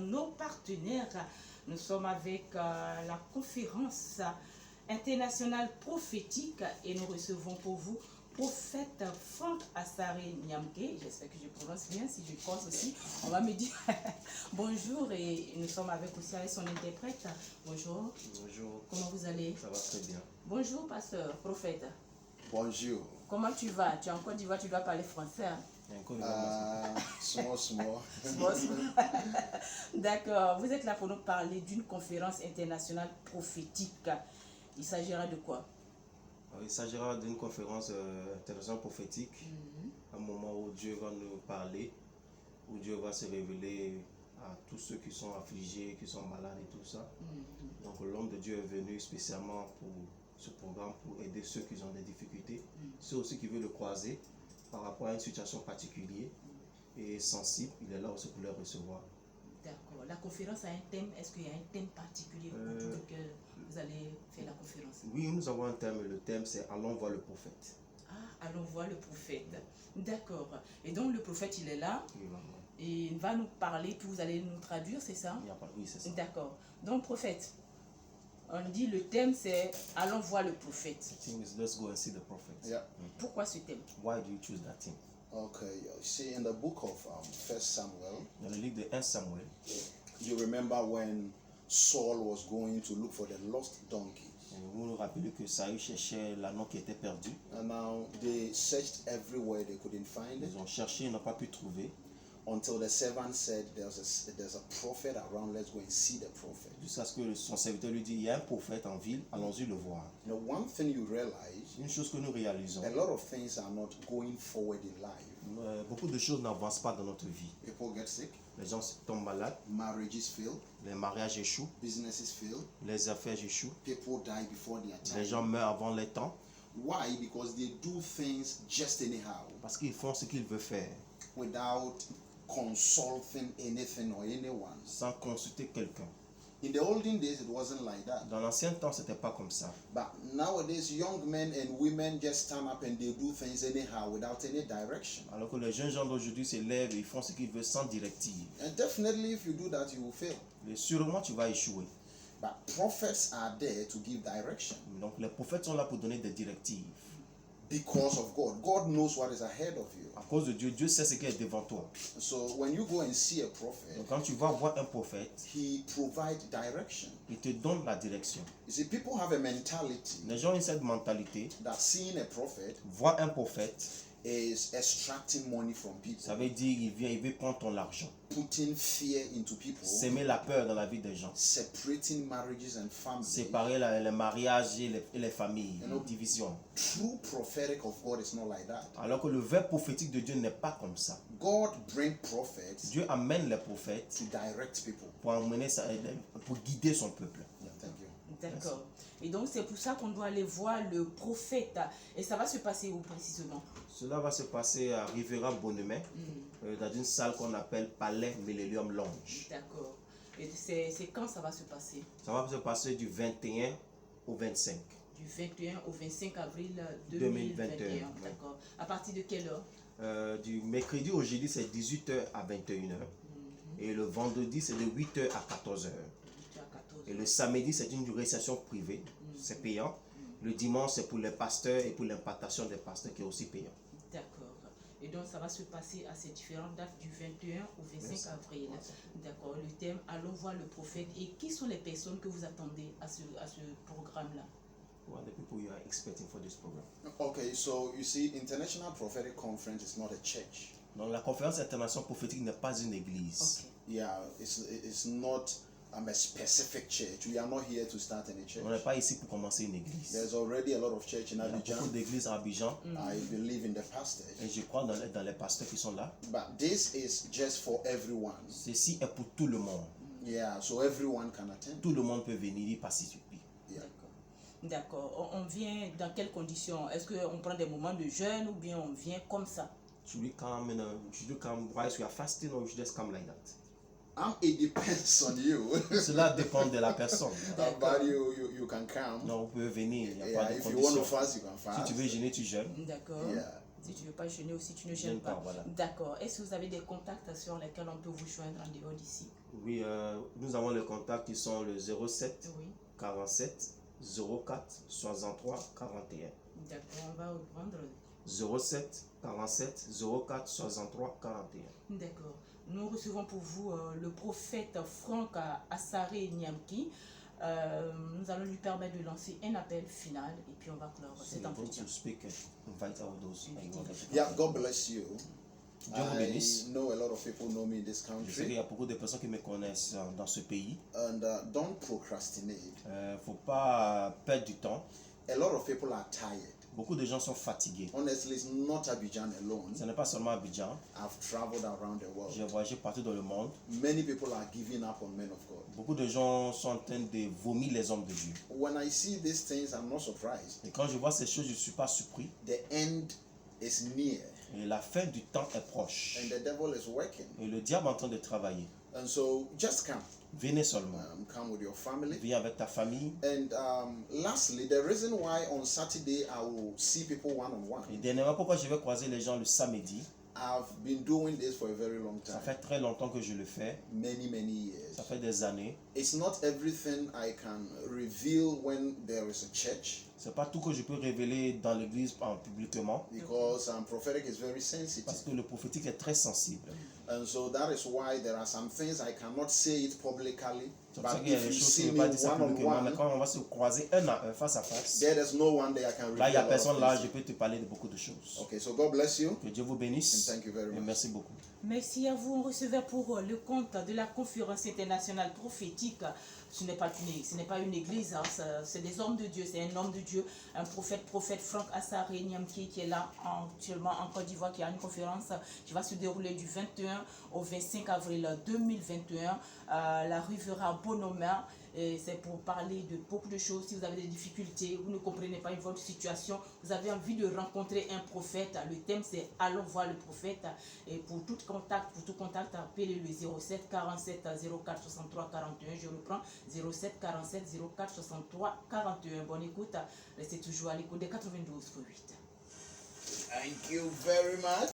nos partenaires. Nous sommes avec la conférence internationale prophétique et nous recevons pour vous prophète Frank Asare Nyamke. J'espère que je prononce bien. Si je pense aussi, on va me dire bonjour. Et nous sommes avec aussi avec son interprète. Bonjour. Bonjour. Comment vous allez? Ça va très bien. Bonjour, pasteur, prophète. Bonjour. Comment tu vas? Tu es en Côte d'Ivoire, tu dois parler français. Small. D'accord. Vous êtes là pour nous parler d'une conférence internationale prophétique. Il s'agira de quoi? Il s'agira d'une conférence internationale prophétique, un moment où Dieu va nous parler, où Dieu va se révéler à tous ceux qui sont affligés, qui sont malades et tout ça. Donc l'homme de Dieu est venu spécialement pour ce programme, pour aider ceux qui ont des difficultés, ceux aussi qui veulent le croiser par rapport à une situation particulière et sensible. Il est là aussi pour les recevoir. D'accord. La conférence a un thème. Est-ce qu'il y a un thème particulier autour duquel vous allez faire la conférence? Oui, nous avons un thème. Le thème, c'est « Allons voir le prophète ». Ah, allons voir le prophète. D'accord. Et donc, le prophète, il est là. Oui, et il va nous parler, puis vous allez nous traduire, c'est ça? Oui, c'est ça. D'accord. Donc, prophète, on dit le thème, c'est « Allons voir le prophète ». The theme is let's go and see the prophet. Yeah. Pourquoi ce thème? Why do you choose that theme? Okay, you see, in the book of First Samuel, Dans le livre de 1 Samuel, you remember when Saul was going to look for the lost donkey. vous nous rappelez que Saül cherchait l'anneau qui était perdu. And now they searched everywhere, they couldn't find it Ils ont cherché, ils n'ont pas pu trouver. until the servant said, there's a prophet around, let's go and see the prophet. Jusqu'à ce que son serviteur lui dit, il y a un prophète en ville, allons-y le voir. You know, one thing you realize, Une chose que nous réalisons, a lot of things are not going forward in life. beaucoup de choses n'avancent pas dans notre vie. People get sick, Les gens tombent malades, marriages fail, les mariages échouent, businesses fail, les affaires échouent, people die before their les time. gens meurent avant les temps, Why? Because they do things just anyhow, parce qu'ils font ce qu'ils veulent faire, without consulting anything or anyone. sans consulter quelqu'un. In the olden days, it wasn't like that. Dans l'ancien temps, c'était pas comme ça. But nowadays, young men and women just stand up and they do things anyhow without any direction. Alors que les jeunes gens d'aujourd'hui se lèvent et ils font ce qu'ils veulent sans directive. And definitely, if you do that, you will fail. Et sûrement, tu vas échouer. But prophets are there to give direction Donc, les prophètes sont là pour donner des directives. because of God. God knows what is ahead of you. À cause de Dieu, Dieu sait ce qui est devant toi. So when you go and see a prophet, Donc, quand tu vas voir un prophète, he provides direction. il te donne la direction. You see, people have a mentality Les gens ont cette mentalité, that seeing a prophet voir un prophète, is extracting money from ça people, veut dire il vient, il veut prendre ton argent. putting fear into people, S'aimer la peur dans la vie des gens. separating marriages and families. Séparer les mariages et les familles, les divisions. True prophetic of God is not like that. Alors que le vrai prophétique de Dieu n'est pas comme ça. God bring prophets Dieu amène les prophètes to direct people. pour guider son peuple. Yeah, thank you. D'accord. Et donc, c'est pour ça qu'on doit aller voir le prophète. Et ça va se passer où précisément? Cela va se passer à Rivera Bonnemet, dans une salle qu'on appelle Palais Millennium Lounge. D'accord. Et c'est quand ça va se passer? Ça va se passer du 21 au 25. Du 21 au 25 avril 2021. 2021. D'accord. À partir de quelle heure? Du mercredi au jeudi, c'est 18h à 21h. Et le vendredi, c'est de 8h à 14h. Et le samedi, c'est une réception privée, c'est payant. Le dimanche, c'est pour les pasteurs et pour l'implantation des pasteurs qui est aussi payant. D'accord. Et donc, ça va se passer à ces différentes dates du 21 au 25 avril. D'accord. Le thème, allons voir le prophète. Et qui sont les personnes que vous attendez à ce programme-là? Who are the people you are expecting for this program? Okay, so you see, International Prophetic Conference is not a church. Donc, la conférence internationale prophétique n'est pas une église. Okay. Yeah, it's not a specific church. We are not here to start any church. On n'est pas ici pour commencer une église. There's already a lot of church in Il y a Abidjan. beaucoup d'églises à Abidjan. I believe in the pastors. Et je crois dans les pasteurs qui sont là. But this is just for everyone. Ceci est pour tout le monde. Yeah, so everyone can attend. Tout le monde peut venir y participer. Yeah. D'accord. On vient dans quelles conditions? Est-ce qu'on prend des moments de jeûne ou bien on vient comme ça? Should we come whilst we are fasting, or we should just come like that? It depends on you. Cela dépend de la personne. But you can come. Non, vous pouvez venir, il n'y a Yeah, pas de if you want to condition. fast, you can Si fast. tu veux jeûner, tu jeûnes. D'accord. Yeah. Si tu ne veux pas jeûner aussi, tu ne Jeûne gênes pas, pas. voilà. D'accord. Est-ce que vous avez des contacts sur lesquels on peut vous joindre en dehors d'ici? Oui, nous avons les contacts qui sont le 07 Oui. 47 04 63 41. D'accord, on va reprendre. 07 47 04 63 41. D'accord. Nous recevons pour vous le prophète Franck Assaré Niamki. Nous allons lui permettre de lancer un appel final et puis on va clore cet entretien. Yeah, God bless you. Dieu vous bénisse. I know a lot of people know me in this Je sais qu'il y country, a beaucoup de personnes qui me connaissent dans ce pays. and don't procrastinate. Faut pas perdre du temps. A lot of people are tired. Beaucoup de gens sont fatigués. Honestly, it's not Abidjan alone. Ce n'est pas seulement Abidjan. I've traveled around the J'ai world. voyagé partout dans le monde. Many people are giving up on men of God. Beaucoup de gens sont en train de vomir les hommes de Dieu. When I see these things, I'm not surprised. Et quand je vois ces choses, je ne suis pas surpris. The end is near, Et la fin du temps est proche. and the devil is working. Et le diable est en train de travailler. And so, just come. Venez seulement. Come with your family. Viens avec ta famille. And lastly, the reason why on Saturday I will see people one on one. Et dernièrement, pourquoi je vais croiser les gens le samedi? I've been doing this for a very long Ça time, fait très longtemps que je le fais. many years. Ça fait des années. It's not everything I can reveal when there is a church, C'est pas tout que je peux révéler dans l'église publiquement. because prophetic is very Parce sensitive. que le prophétique est très sensible. And so that is why there are some things I cannot say it publicly. C'est pour ça But qu'il y a if des you choses see qui ne me peuvent pas dire ça one on publiquement. Mais one, quand on va se croiser un à un, face à face, there is no one there I can là, il n'y a reveal a lot personne là, of je things. peux te parler de beaucoup de choses. Okay, so God bless you, Que Dieu vous and bénisse. thank you very Et much. merci beaucoup. Merci à vous. On recevait pour le compte de la conférence internationale prophétique. Ce n'est pas une église, hein, c'est des hommes de Dieu, c'est un homme de Dieu, un prophète Franck Assaré Niamki qui est là actuellement en Côte d'Ivoire, qui a une conférence qui va se dérouler du 21 au 25 avril 2021. La rue verra Bonhomère. Et c'est pour parler de beaucoup de choses. Si vous avez des difficultés, vous ne comprenez pas votre situation, vous avez envie de rencontrer un prophète, le thème c'est allons voir le prophète. Et pour tout contact, appelez le 07 47 04 63 41. Je reprends 07 47 04 63 41. Bonne écoute, restez toujours à l'écoute des 92.8. Thank you very much.